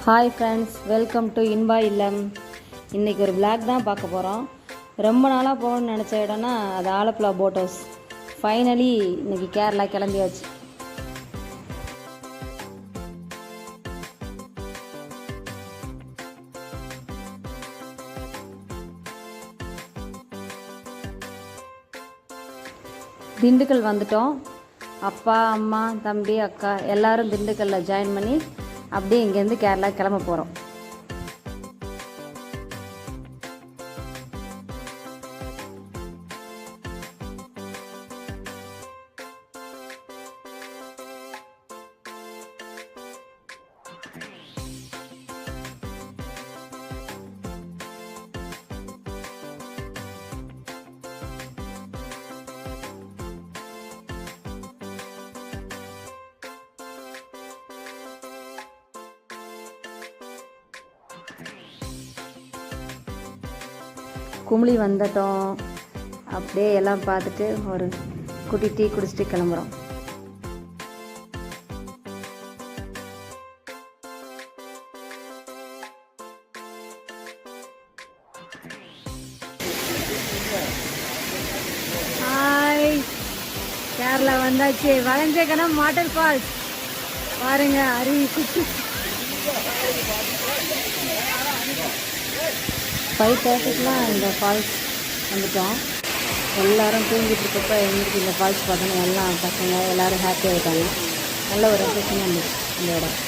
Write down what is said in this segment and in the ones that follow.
Hi friends, welcome to Inba இல்லம். இன்றைக்கி ஒரு விளாக் தான் பார்க்க போகிறோம். ரொம்ப நாளாக போகணும்னு நினச்ச இடம்னா அது ஆலப்புழா போட் ஹவுஸ். ஃபைனலி இன்றைக்கி கேரளா கிளம்பியாச்சு. திண்டுக்கல் வந்துட்டோம். அப்பா, அம்மா, தம்பி, அக்கா எல்லோரும் திண்டுக்கல்லில் ஜாயின் பண்ணி அப்படியே இங்கேருந்து கேரளா கிளம்ப போகிறோம். குமுளி வந்துட்டோம். அப்படியே எல்லாம் பார்த்துட்டு ஒரு குட்டி டீ குடிச்சிட்டு கிளம்புறோம். ஹாய், கேரளா வந்தாச்சு. வளைஞ்சகனம் வாட்டர் ஃபால்ஸ் பாருங்க, அருவி குச்சி. 5:30க்குலாம் இந்த ஃபால்ஸ் வந்துட்டோம். எல்லோரும் தூங்கிட்டு இருக்கப்போ எங்களுக்கு இந்த ஃபால்ஸ் பார்த்தோன்னா எல்லாம் பசங்க எல்லோரும் ஹாப்பியாக இருக்காங்க. நல்ல ஒரு ரெஃப்ரெஷிங்காக இருந்துச்சு இந்த இடம்.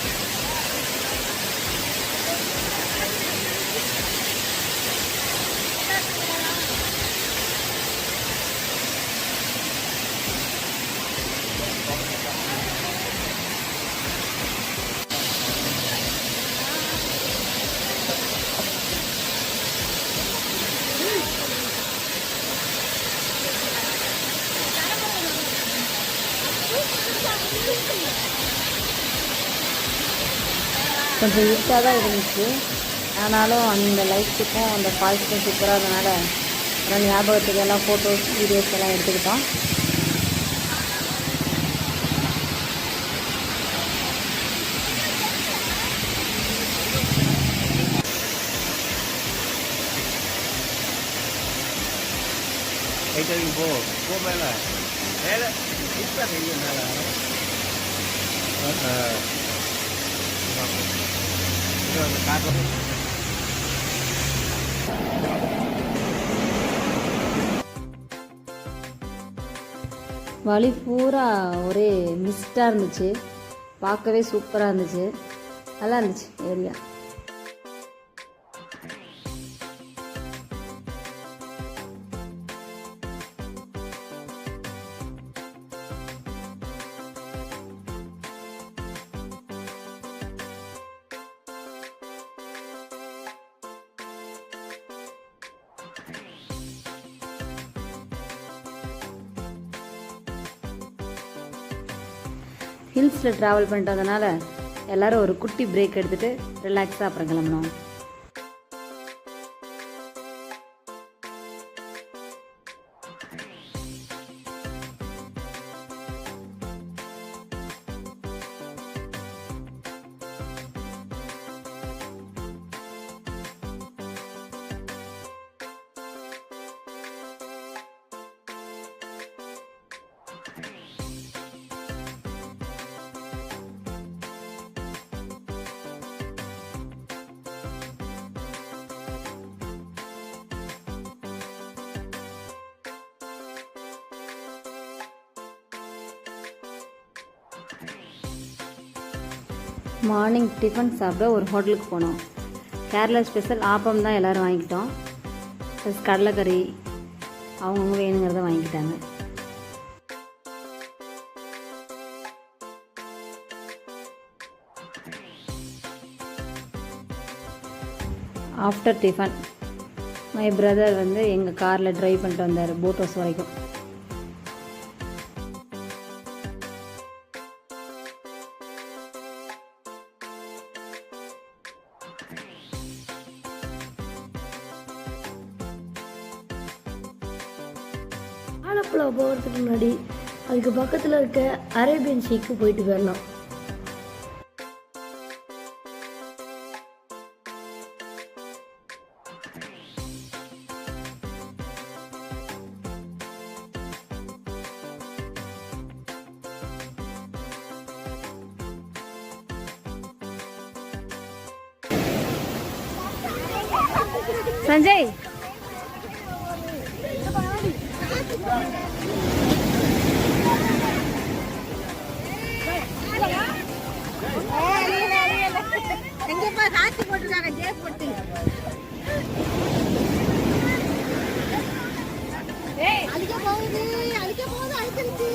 கொஞ்சம் இருட்டாக தான் இருந்துச்சு. ஆனாலும் அந்த லைட்ஸுக்கும் அந்த ஃபால்ஸுக்கும் சூப்பராக இருந்தனால அப்புறம் ஞாபகத்துக்கு எல்லாம் ஃபோட்டோஸ், வீடியோஸ் எல்லாம் எடுத்துக்கிட்டோம். வழி பூரா ஒரே மிஸ்டாக இருந்துச்சு. பார்க்கவே சூப்பராக இருந்துச்சு. நல்லா இருந்துச்சு ஏரியா. ஹில்ஸில் ட்ராவல் பண்ணிட்டு வந்தனால எல்லோரும் ஒரு குட்டி பிரேக் எடுத்துகிட்டு ரிலாக்ஸாக அப்புறம் கிளம்பணும். மார்னிங் டிஃபன் சாப்பிட ஒரு ஹோட்டலுக்கு போனோம். கேரளா ஸ்பெஷல் ஆப்பம் தான் எல்லோரும் வாங்கிக்கிட்டோம். ப்ளஸ் கடலைக்கறி அவங்கவுங்க வேணுங்கிறத வாங்கிக்கிட்டாங்க. ஆஃப்டர் டிஃபன் மை பிரதர் எங்கள் காரில் ட்ரைவ் பண்ணிட்டு வந்தார் போட் ஹவுஸ் வரைக்கும். ஆலப்புழா போகிறதுக்கு முன்னாடி அதுக்கு பக்கத்தில் இருக்க அரேபியன் சீக்கு போயிட்டு வரலாம். சஞ்சய் எங்கப்பா காட்சி போட்டுருக்காங்க ஜே போட்டு அழிக்க போகுது அழிச்சிருச்சு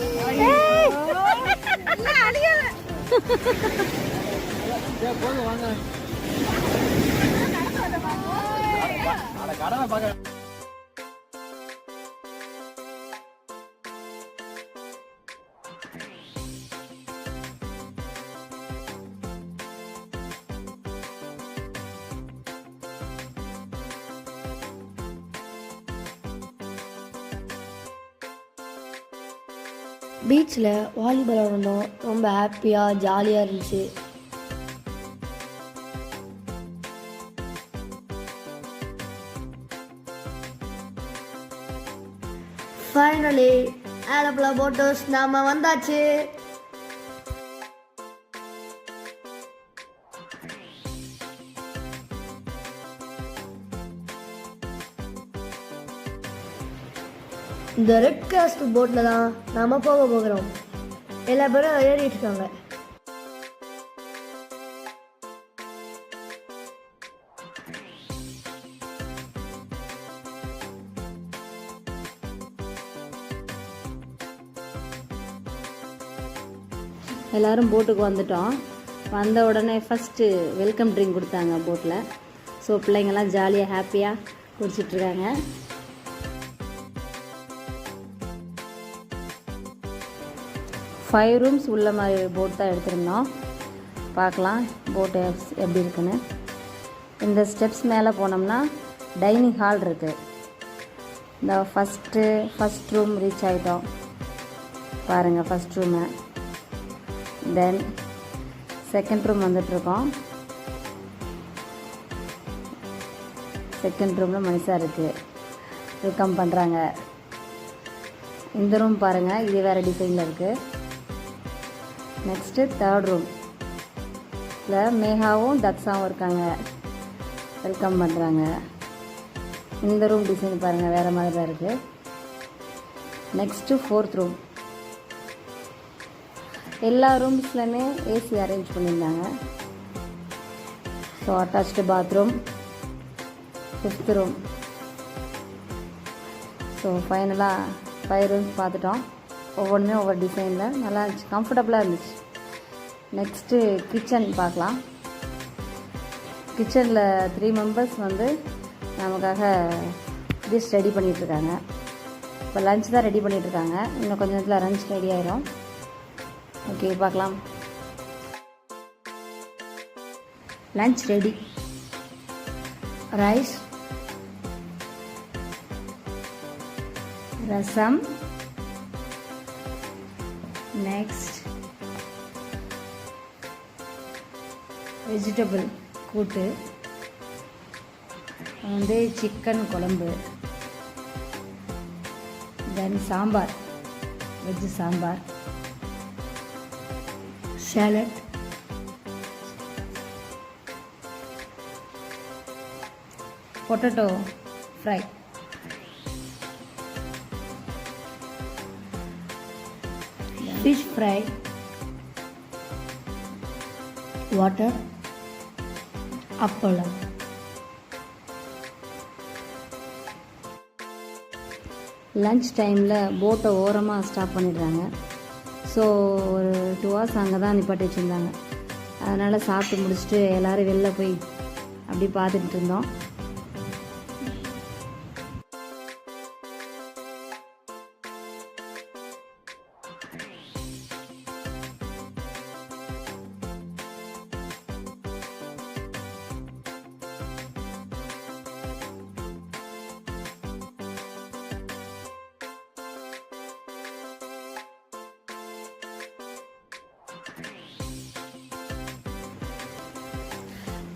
அழியல போதும் வாங்க கடமை பார்க்க பீச்சில் வாலிபால் விளாண்டோம். ரொம்ப ஹாப்பியாக ஜாலியாக இருந்துச்சு. ஃபைனலி ஆலப்புழா போட் ஹவுஸ் நாம வந்தாச்சு. இந்த ரெட் காஸ்ட் போட்டில் தான் நாம் போகிறோம். எல்லா பேரும் ஏறிட்டு இருக்காங்க. எல்லோரும் போட்டுக்கு வந்துட்டோம். வந்த உடனே ஃபஸ்ட்டு வெல்கம் ட்ரிங்க் கொடுத்தாங்க போட்டில். ஸோ பிள்ளைங்கள்லாம் ஜாலியாக ஹாப்பியாக குடிச்சிட்ருக்காங்க. ஃபைவ் ரூம்ஸ் உள்ள மாதிரி போட் தான் எடுத்திருந்தோம். பார்க்கலாம் போட்டு எப்படி இருக்குன்னு. இந்த ஸ்டெப்ஸ் மேலே போனோம்னா டைனிங் ஹால் இருக்குது. இந்த ஃபஸ்ட் ரூம் ரீச் ஆகிட்டோம். பாருங்கள் ஃபஸ்ட் ரூமை. தென் செகண்ட் ரூம் வந்துட்ருக்கோம். செகண்ட் ரூமில் மனுஷா இருக்குது, வெல்கம் பண்ணுறாங்க. இந்த ரூம் பாருங்கள், இது வேறு டிசைனில் இருக்குது. நெக்ஸ்ட்டு தேர்ட் ரூம் இதில் மேகாவும் தக்ஸாவும் இருக்காங்க, வெல்கம் பண்ணுறாங்க. இந்த ரூம் டிசைன் பாருங்கள், வேறு மாதிரி தான் இருக்குது. Next fourth room. எல்லா ரூம்ஸ்லையுமே ஏசி அரேஞ்ச் பண்ணியிருந்தாங்க. So attached bathroom. Fifth room. So ஃபைனலாக 5 ரூம்ஸ் பார்த்துட்டோம். ஒவ்வொன்றுமே ஒவ்வொரு டிசைனில் நல்லா இருந்துச்சு, கம்ஃபர்டபுளாக இருந்துச்சு. நெக்ஸ்ட்டு கிச்சன் பார்க்கலாம். கிச்சனில் 3 மெம்பர்ஸ் வந்து நமக்காக டிஷ் ரெடி பண்ணிகிட்ருக்காங்க. இப்போ லஞ்ச் தான் ரெடி பண்ணிகிட்ருக்காங்க. இன்னும் கொஞ்சம் நேரத்தில் லஞ்ச் ரெடி ஆயிரும். ஓகே பார்க்கலாம். Lunch ready. Rice, rasam, next vegetable kootu, வந்து chicken kuzhambu, then sambar, veg sambar, salad, potato fry, fish fry, water, appalam. Lunch டைமில் போட்டை ஓரமாக ஸ்டாப் பண்ணிடுறாங்க. ஸோ ஒரு 2 hours அங்கே தான் நிப்பாட்டி வச்சுருந்தாங்க. அதனால் சாப்பிட்டு முடிச்சுட்டு எல்லோரும் வெளில போய் அப்படி பார்த்துக்கிட்டு இருந்தோம்.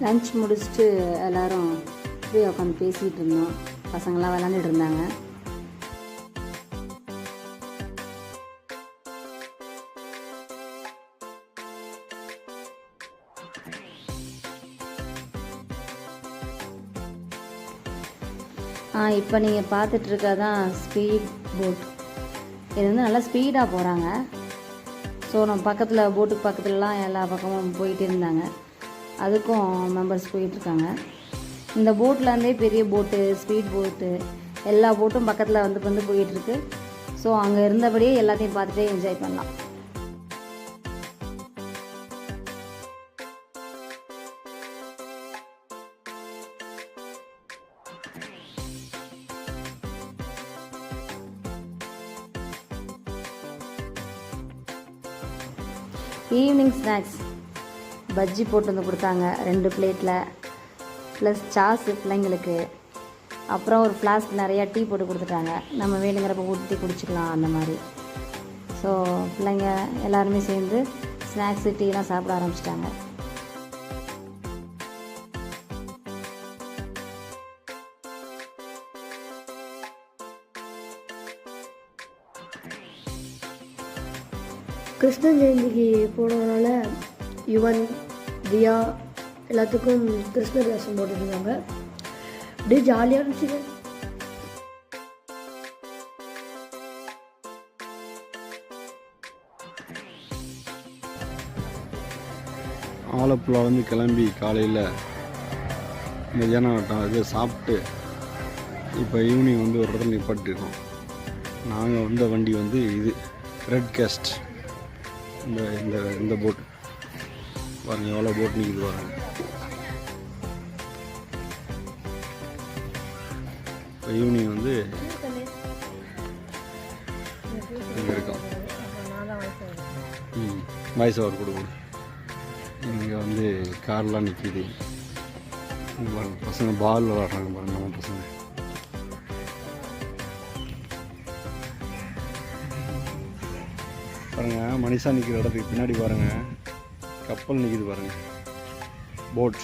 லன்ச் முடிச்சுட்டு எல்லோரும் போய் உட்காந்து பேசிகிட்டு இருந்தோம். பசங்களாம் விளாண்டுட்டு இருந்தாங்க. இப்போ நீங்கள் பார்த்துட்ருக்கதான் ஸ்பீட் போட். இது வந்து நல்லா ஸ்பீடாக போகிறாங்க. ஸோ நம்ம பக்கத்தில் போட்டுக்கு பக்கத்துலலாம் எல்லா பக்கமும் போயிட்டு இருந்தாங்க. அதுக்கும் மெம்பர்ஸ் போயிட்டுருக்காங்க. இந்த போட்லேருந்தே பெரிய போட்டு, ஸ்பீட் போட்டு எல்லா போட்டும் பக்கத்தில் வந்து போயிட்டுருக்கு. ஸோ அங்கே இருந்தபடியே எல்லாத்தையும் பார்த்துட்டே என்ஜாய் பண்ணலாம். ஈவினிங் ஸ்நாக்ஸ் பஜ்ஜி போட்டு வந்து கொடுத்தாங்க 2 பிளேட்டில், ப்ளஸ் சாஸு பிள்ளைங்களுக்கு. அப்புறம் ஒரு ஃப்ளாஸ்க் நிறையா டீ போட்டு கொடுத்துட்டாங்க. நம்ம வேணுங்கிறப்ப ஊற்றி குடிச்சிக்கலாம் அந்த மாதிரி. ஸோ பிள்ளைங்க எல்லாருமே சேர்ந்து ஸ்நாக்ஸு டீலாம் சாப்பிட ஆரம்பிச்சிட்டாங்க. கிருஷ்ண ஜெயந்திக்கு போனதுனால யுவன், தியா எல்லாத்துக்கும் கிருஷ்ணர் வேஷம் போட்டுருந்தாங்க. அப்படியே ஜாலியாக இருந்துச்சுங்க. ஆலப்புழாலேருந்து கிளம்பி காலையில் மதியானம் இது சாப்பிட்டு இப்போ ஈவினிங் வந்து ஒரு இடத்துல நிப்பாட்டிருக்கோம். நாங்கள் வந்த வண்டி வந்து இது ரெட் கேஸ்ட். இந்த போட் பாருங்கள், எவ்வளோ போட் நிற்கிது பாருங்கள். இப்போ ஈவினிங் வந்து இங்கே இருக்கோம். வாய்ஸ் ஓவர் கொடுக்கணும். இங்கே வந்து கார்லாம் நிற்கிது. பசங்க பால் விளாட்றாங்க பாருங்க, நம்ம பசங்க. பாருங்கள், மனுஷா நிற்கிற இடத்துக்கு பின்னாடி பாருங்கள் கப்பல் நிற்கிது பாருங்கள், போட்.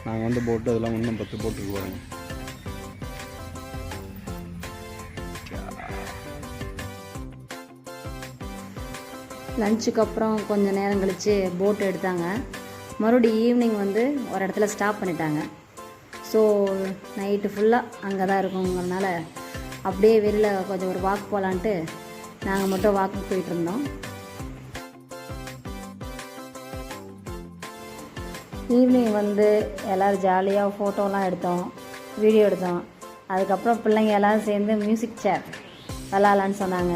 நாங்கள் வந்து போட்டு அதெல்லாம் இன்னும் 10 போட் இருக்கு பாருங்கள். லஞ்சுக்கு அப்புறம் கொஞ்சம் நேரம் கழித்து போட் எடுத்தாங்க. மறுபடியும் ஈவினிங் வந்து ஒரு இடத்துல ஸ்டாப் பண்ணிட்டாங்க. ஸோ நைட்டு ஃபுல்லாக அங்கே தான் இருக்குங்கிறதுனால அப்படியே வெளியில் கொஞ்சம் ஒரு வாக் போகலான்ட்டு நாங்கள் மட்டும் வாக்கு போயிட்டுருந்தோம். ஈவினிங் வந்து எல்லோரும் ஜாலியாக ஃபோட்டோலாம் எடுத்தோம், வீடியோ எடுத்தோம். அதுக்கப்புறம் பிள்ளைங்க எல்லோரும் சேர்ந்து மியூசிக் சேர் விளாட்லான்னு சொன்னாங்க.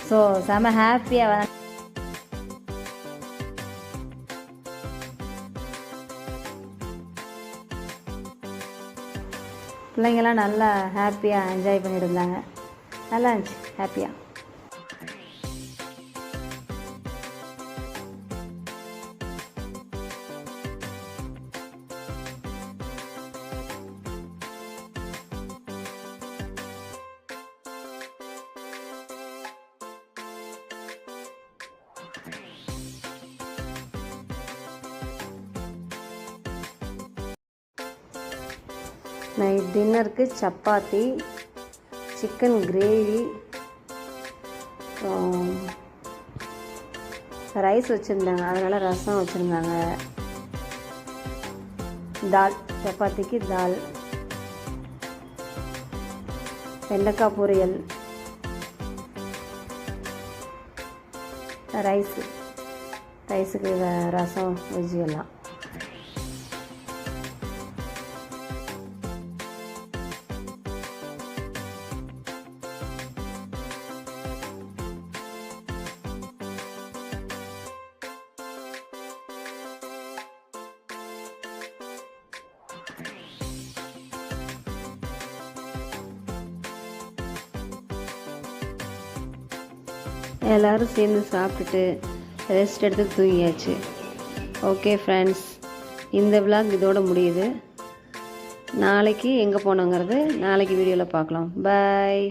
ஸோ செம ஹாப்பியாக பிள்ளைங்கள்லாம் நல்லா ஹாப்பியாக என்ஜாய் பண்ணிட்டு இருந்தாங்க. நல்லா இருந்துச்சு, ஹாப்பியாக. நைட் டின்னருக்கு சப்பாத்தி, சிக்கன் கிரேவி, ரைஸ் வச்சுருந்தாங்க, அதனால் ரசம் வச்சுருந்தாங்க. தால், சப்பாத்திக்கு தால், வெண்டைக்காய் பொரியல், ரைஸுக்கு ரசம், வெஜ்ஜு எல்லாம். எல்லோரும் சேர்ந்து சாப்பிட்டுட்டு ரெஸ்ட் எடுத்து தூங்கியாச்சு. ஓகே ஃப்ரெண்ட்ஸ், இந்த விளாக் இதோட முடியுது. நாளைக்கு எங்கே போனோங்கிறது நாளைக்கு வீடியோவில் பார்க்கலாம். பாய்.